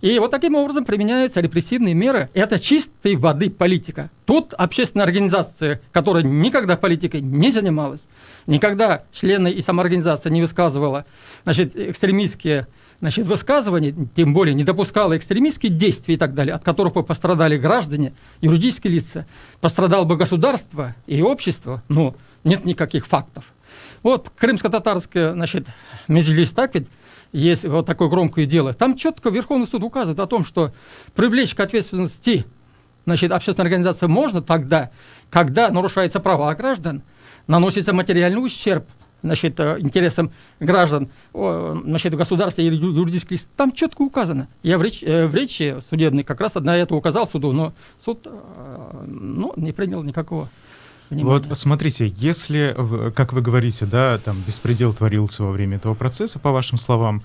И вот таким образом применяются репрессивные меры. Это чистой воды политика. Тут общественная организация, которая никогда политикой не занималась, никогда члены и самоорганизация не высказывала, экстремистские высказывания, тем более не допускала экстремистские действия и так далее, от которых бы пострадали граждане, юридические лица, пострадало бы государство и общество, но нет никаких фактов. Вот крымско-татарское, меджлис, так ведь, есть вот такое громкое дело. Там четко Верховный суд указывает о том, что привлечь к ответственности общественную организацию можно тогда, когда нарушаются права граждан, наносится материальный ущерб интересам граждан, государства и юридических лиц. Там четко указано. Я в речи судебной как раз на это указал суду, но суд не принял никакого внимания. Вот смотрите, если, как вы говорите, там беспредел творился во время этого процесса, по вашим словам,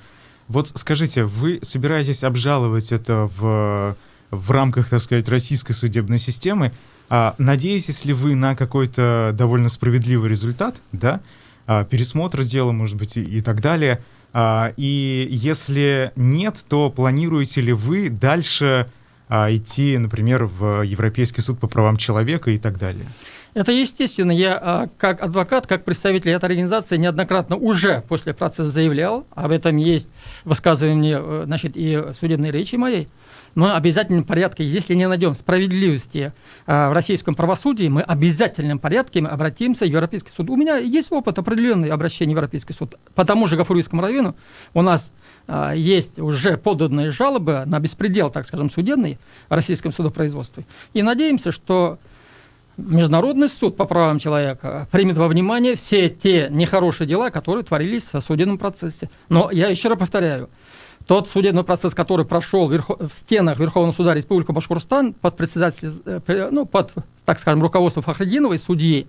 вот скажите, вы собираетесь обжаловать это в рамках, так сказать, российской судебной системы? Надеетесь ли вы на какой-то довольно справедливый результат, пересмотр дела, может быть, и так далее? И если нет, то планируете ли вы дальше идти, например, в Европейский суд по правам человека и так далее? Это естественно. Я как адвокат, как представитель этой организации неоднократно уже после процесса заявлял, об этом есть высказывание и судебной речи моей, мы в обязательном порядке, если не найдем справедливости в российском правосудии, мы в обязательном порядке обратимся в Европейский суд. У меня есть опыт определенный обращения в Европейский суд. По тому же Гафурийскому району у нас есть уже поданные жалобы на беспредел, так скажем, судебный в российском судопроизводстве. И надеемся, что Международный суд по правам человека примет во внимание все те нехорошие дела, которые творились в судебном процессе. Но я еще раз повторяю, тот судебный процесс, который прошел в стенах Верховного суда Республики Башкортостан под председательством, под, так скажем, руководством Фахриддиновой, судьи,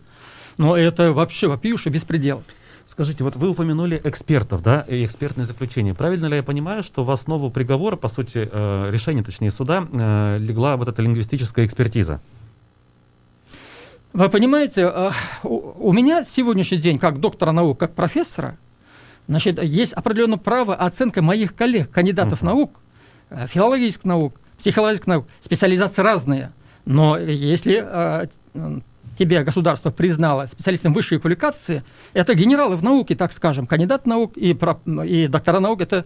но это вообще вопиющий беспредел. Скажите, вот вы упомянули экспертов, да, и экспертное заключение. Правильно ли я понимаю, что в основу приговора, по сути, решения, точнее, суда, легла вот эта лингвистическая экспертиза? Вы понимаете, у меня сегодняшний день, как доктора наук, как профессора, значит, есть определенное право оценка моих коллег, кандидатов наук, филологических наук, психологических наук, специализации разные. Но если тебе государство признало специалистом высшей квалификации, это генералы в науке, так скажем, кандидат наук и доктора наук, это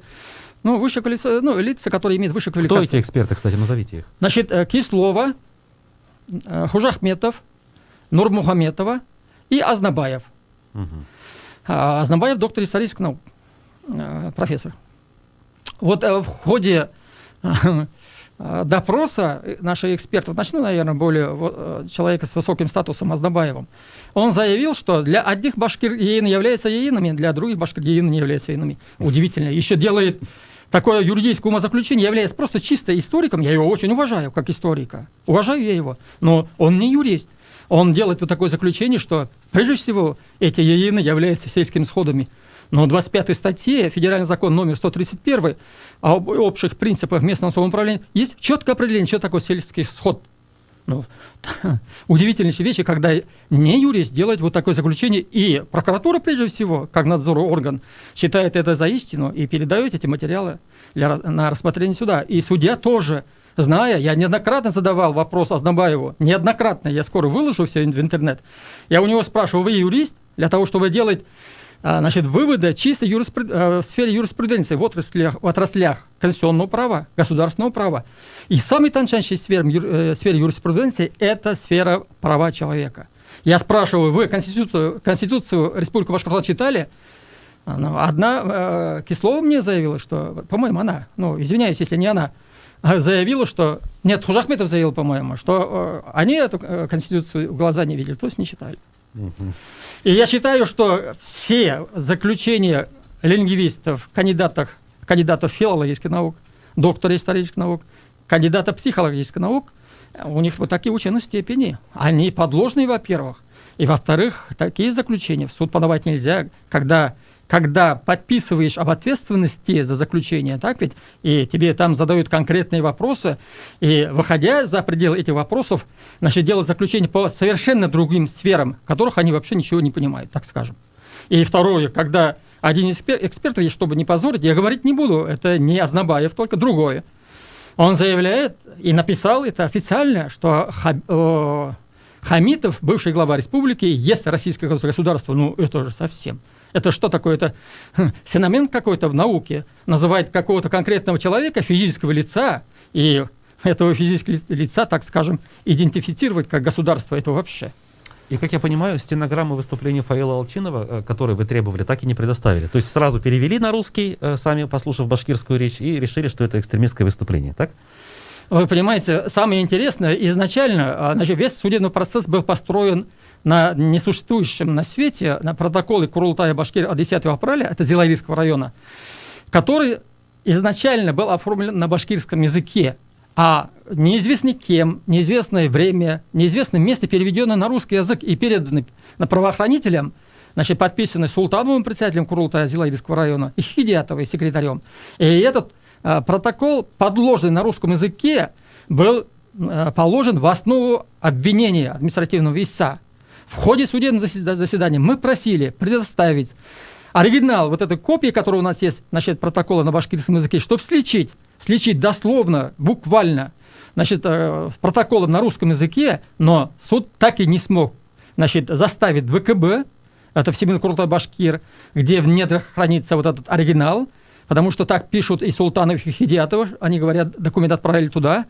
высшая квалификация, лица, которые имеют высшую квалификацию. Кто эти эксперты, кстати, назовите их? Значит, Кислова, Хужахметов, Нурмухаметова и Азнабаев. Азнабаев доктор исторических наук, профессор. Вот в ходе допроса наших экспертов, начну, наверное, более человека с высоким статусом Азнабаевым, он заявил, что для одних башкир-геины являются геинами, для других башкир-геины не являются геинами. Удивительно. Еще делает такое юридическое умозаключение, являясь просто чисто историком. Я его очень уважаю, как историка. Уважаю я его. Но он не юрист. Он делает вот такое заключение, что, прежде всего, эти геины являются сельскими сходами. Но в 25-й статье Федеральный закон номер 131 об общих принципах местного самоуправления есть четкое определение, что такое сельский сход. Удивительнейшие вещи, когда не юрист делает вот такое заключение, и прокуратура, прежде всего, как надзорный орган, считает это за истину и передает эти материалы на рассмотрение суда. И судья тоже, зная, я неоднократно задавал вопрос Азнабаеву, неоднократно, я скоро выложу все в интернет, я у него спрашиваю, вы юрист, для того, чтобы делать выводы чисто в сфере юриспруденции, в отраслях конституционного права, государственного права. И самой тончайшей сфере юриспруденции – это сфера права человека. Я спрашиваю, вы Конституцию Республики Башкортостан читали? Одна Кислова мне заявила, что, по-моему, она, извиняюсь, если не она, заявила, что... Нет, Хужахметов заявил, по-моему, что они эту Конституцию в глаза не видели, то есть не читали. И я считаю, что все заключения лингвистов, кандидатов филологических наук, доктора исторических наук, кандидатов психологических наук, у них вот такие ученые степени. Они подложные, во-первых. И, во-вторых, такие заключения в суд подавать нельзя, когда подписываешь об ответственности за заключение, так ведь, и тебе там задают конкретные вопросы, и, выходя за пределы этих вопросов, делать заключение по совершенно другим сферам, в которых они вообще ничего не понимают, так скажем. И второе, когда один из экспертов, чтобы не позорить, я говорить не буду, это не Азнабаев, только другое. Он заявляет, и написал это официально, что Хамитов, бывший глава республики, есть российское государство, это же совсем... Это что такое? Это феномен какой-то в науке. Называет какого-то конкретного человека, физического лица, и этого физического лица, так скажем, идентифицировать как государство. Это вообще. И, как я понимаю, стенограмму выступления Фаила Алчинова, которые вы требовали, так и не предоставили. То есть сразу перевели на русский, сами послушав башкирскую речь, и решили, что это экстремистское выступление, так? Вы понимаете, самое интересное, изначально весь судебный процесс был построен на несуществующем на свете, на протоколе Курултая Башкирии от 10 апреля, это Зилайрийского района, который изначально был оформлен на башкирском языке, а неизвестно кем, неизвестное время, неизвестное место переведено на русский язык и передано правоохранителям, подписанный Султановым, председателем Курултая Зилайрийского района, и Хидиатовой, секретарем. И этот протокол, подложенный на русском языке, был положен в основу обвинения административного истца. В ходе судебного заседания мы просили предоставить оригинал вот этой копии, которая у нас есть, протокола на башкирском языке, чтобы сличить дословно, буквально, с протоколом на русском языке, но суд так и не смог, заставить ВКБ, это Всемирный Курултай Башкир, где в недрах хранится вот этот оригинал, потому что так пишут и Султанов, и Хидиятова, они говорят, документ отправили туда.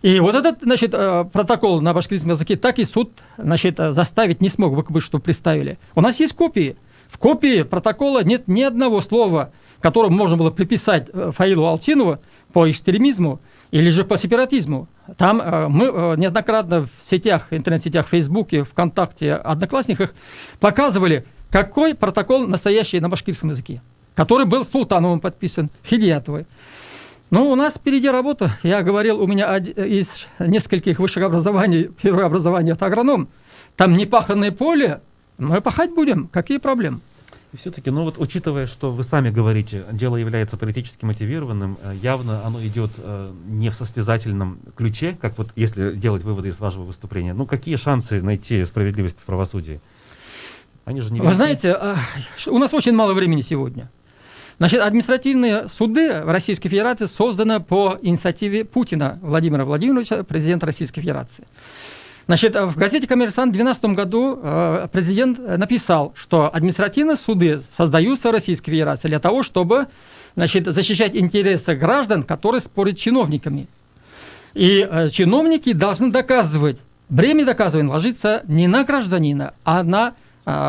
И вот этот, значит, протокол на башкирском языке так и суд, значит, заставить не смог, вы что представили. У нас есть копии. В копии протокола нет ни одного слова, которое можно было приписать Фаилу Алчинову по экстремизму или же по сепаратизму. Там мы неоднократно в сетях, интернет-сетях, в Фейсбуке, ВКонтакте, Одноклассниках показывали, какой протокол настоящий на башкирском языке, который был Султановым подписан, Хидиятовой. Ну, у нас впереди работа. Я говорил, у меня из нескольких высших образований, первое образование – это агроном. Там непаханное поле, мы пахать будем. Какие проблемы? И все-таки, ну вот учитывая, что вы сами говорите, дело является политически мотивированным, явно оно идет не в состязательном ключе, как вот если делать выводы из вашего выступления. Ну, какие шансы найти справедливость в правосудии? Они же не Вы знаете, у нас очень мало времени сегодня. Значит, административные суды в Российской Федерации созданы по инициативе Путина Владимира Владимировича, президента Российской Федерации. Значит, в газете «Коммерсант» в 2012 году президент написал, что административные суды создаются в Российской Федерации для того, чтобы, значит, защищать интересы граждан, которые спорят с чиновниками. И чиновники должны доказывать, бремя доказывания ложится не на гражданина, а на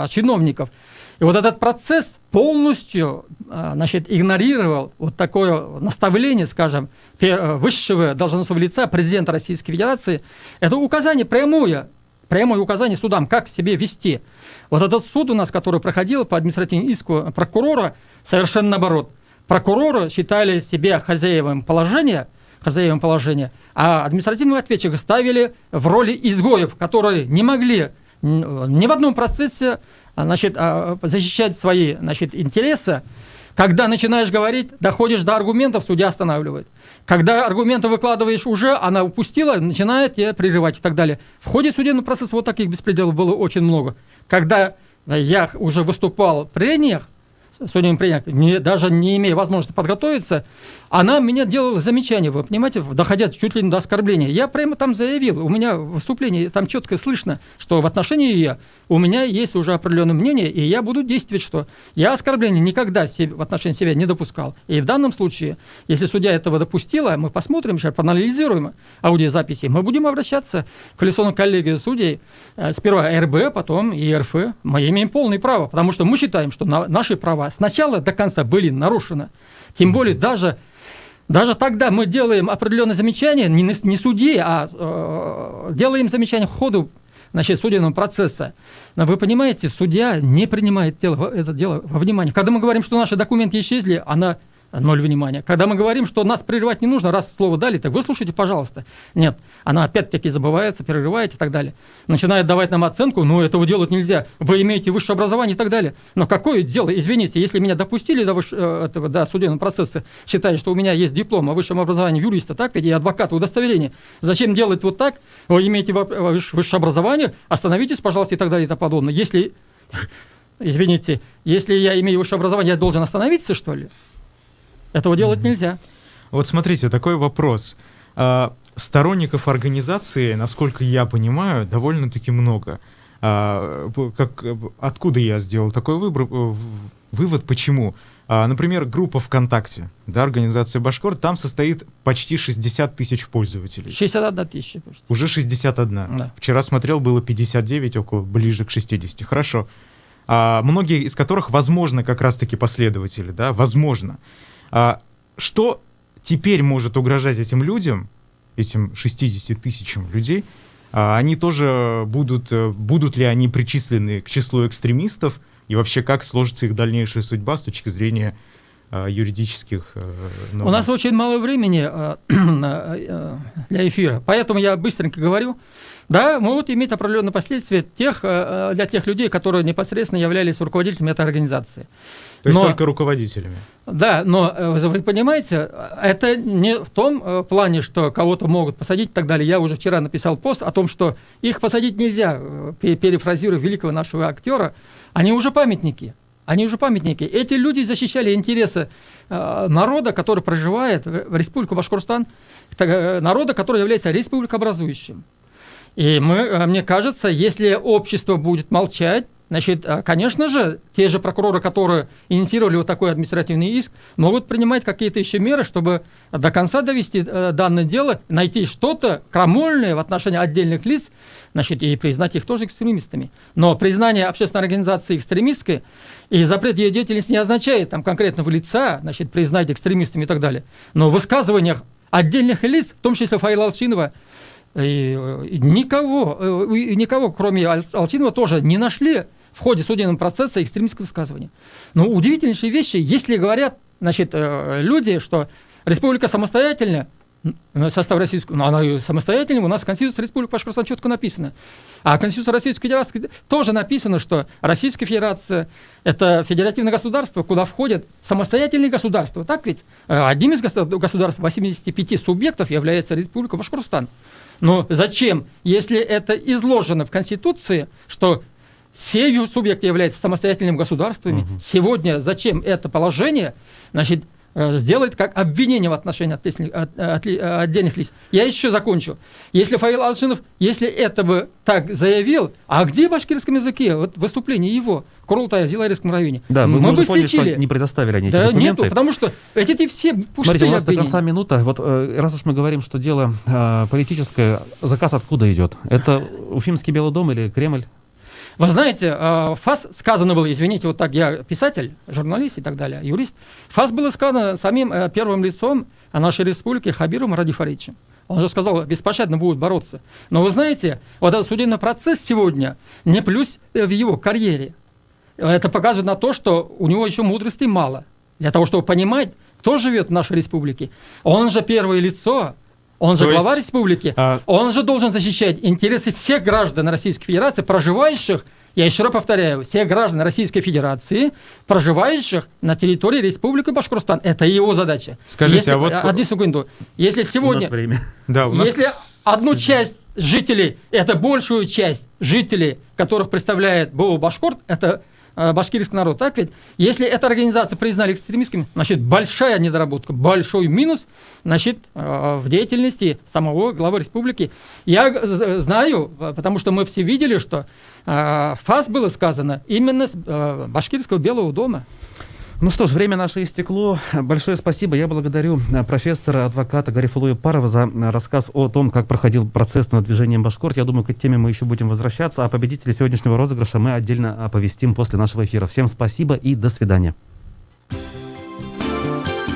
чиновников. И вот этот процесс полностью, значит, игнорировал вот такое наставление, скажем, высшего должностного лица, президента Российской Федерации. Это указание прямое указание судам, как себя вести. Вот этот суд у нас, который проходил по административному иску прокурора, совершенно наоборот. Прокуроры считали себя хозяевами положения, а административного ответчика ставили в роли изгоев, которые не могли ни в одном процессе, значит, защищать свои, значит, интересы. Когда начинаешь говорить, доходишь до аргументов, судья останавливает. Когда аргументы выкладываешь уже, она упустила, начинает тебя прерывать и так далее. В ходе судебного процесса вот таких беспределов было очень много. Когда я уже выступал в прениях, судебных прениях, даже не имея возможности подготовиться, она мне делала замечания, вы понимаете, доходя чуть ли не до оскорбления. Я прямо там заявил, у меня в выступлении там четко слышно, что в отношении ее у меня есть уже определенное мнение, и я буду действовать, что я оскорбления никогда в отношении себя не допускал. И в данном случае, если судья этого допустила, мы посмотрим, сейчас проанализируем аудиозаписи, мы будем обращаться к коллегиальной коллегии судей, сперва РБ, потом ИРФ. Мы имеем полное право, потому что мы считаем, что наши права сначала до конца были нарушены. Тем более даже тогда мы делаем определенные замечания, не судье, а делаем замечания в ходу, значит, судебного процесса. Но вы понимаете, судья не принимает это дело во внимание. Когда мы говорим, что наши документы исчезли, она ноль внимания. Когда мы говорим, что нас прерывать не нужно, раз слово дали, так выслушайте, пожалуйста. Нет, она опять-таки забывается, перерывает и так далее. Начинает давать нам оценку, но этого делать нельзя. Вы имеете высшее образование и так далее. Но какое дело, извините, если меня допустили до судебного процесса, считая, что у меня есть диплом о высшем образовании юриста, так ведь и адвоката, удостоверение. Зачем делать вот так? Вы имеете высшее образование, остановитесь, пожалуйста, и так далее и тому подобное. Если, извините, если я имею высшее образование, я должен остановиться, что ли? Этого делать нельзя. Вот смотрите, такой вопрос. Сторонников организации, насколько я понимаю, довольно-таки много. Откуда я сделал такой вывод? Почему? Например, группа ВКонтакте, да, организация «Башкорт», там состоит почти 60 тысяч пользователей. 61 тысяча. Уже 61. Да. Вчера смотрел, было 59, ближе к 60. Хорошо. Многие из которых, возможно, как раз-таки последователи, да, возможно. Что теперь может угрожать этим людям, этим 60 тысячам людей? Они тоже будут ли они причислены к числу экстремистов? И вообще, как сложится их дальнейшая судьба с точки зрения юридических норм? У нас очень мало времени для эфира, поэтому я быстренько говорю. Да, могут иметь определенные последствия для тех людей, которые непосредственно являлись руководителями этой организации. То есть только руководителями? Да, но вы понимаете, это не в том плане, что кого-то могут посадить и так далее. Я уже вчера написал пост о том, что их посадить нельзя, перефразируя великого нашего актера, они уже памятники. Эти люди защищали интересы народа, который проживает в Республике Башкортостан, народа, который является республикообразующим. И мне кажется, если общество будет молчать, значит, конечно же, те же прокуроры, которые инициировали вот такой административный иск, могут принимать какие-то еще меры, чтобы до конца довести данное дело, найти что-то крамольное в отношении отдельных лиц, значит, и признать их тоже экстремистами. Но признание общественной организации экстремистской и запрет ее деятельности не означает там конкретного лица, значит, признать экстремистами и так далее. Но в высказываниях отдельных лиц, в том числе Фаила Алчинова, и никого, кроме Алчинова, тоже не нашли в ходе судебного процесса экстремистского высказывания. Но удивительнейшие вещи, если говорят, значит, люди, что республика самостоятельная, состав Российской, она самостоятельная, у нас Конституция Республики Башкортостан четко написано. А Конституция Российской Федерации тоже написано, что Российская Федерация – это федеративное государство, куда входят самостоятельные государства. Так ведь? Одним из государств 85 субъектов является Республика Башкортостан. Но зачем, если это изложено в Конституции, что все субъекты являются самостоятельными государствами, сегодня зачем это положение, значит, сделает как обвинение в отношении отдельных лиц. Я еще закончу. Если Фаил Алчинов, если это бы так заявил, а где в башкирском языке вот выступление его в Курултае, в Зилайрском районе? Да, мы бы поняли, сличили. что не предоставили они эти документы. документы. Нету, потому что эти все пустые Смотрите, у нас до обвинения. конца минута. Вот раз уж мы говорим, что дело политическое, заказ откуда идет? Это Уфимский Белый дом или Кремль? Вы знаете, ФАС сказано было, извините, вот так, я писатель, журналист и так далее, юрист. ФАС было сказано самим первым лицом нашей республики Хабиром Ради Фаридовичем. Он же сказал, беспощадно будет бороться. Но вы знаете, вот этот судебный процесс сегодня не плюс в его карьере. Это показывает на то, что у него еще мудрости мало. Для того, чтобы понимать, кто живет в нашей республике. Он же первое лицо. Он же глава республики, он же должен защищать интересы всех граждан Российской Федерации, проживающих, я еще раз повторяю, всех граждан Российской Федерации, проживающих на территории Республики Башкортостан. Это его задача. Скажите, если, одну секунду. Если сегодня, если одну часть жителей, это большую часть жителей, которых представляет БО «Башкорт», это башкирский народ, так ведь? Если эту организацию признали экстремистскими, значит, большая недоработка, большой минус, значит, в деятельности самого главы республики. Я знаю, потому что мы все видели, что ФАС было сказано именно с башкирского Белого дома. Ну что ж, время наше истекло. Большое спасибо. Я благодарю профессора, адвоката Гарифуллу Япарова за рассказ о том, как проходил процесс над движением «Башкорт». Я думаю, к этой теме мы еще будем возвращаться. А победителей сегодняшнего розыгрыша мы отдельно оповестим после нашего эфира. Всем спасибо и до свидания.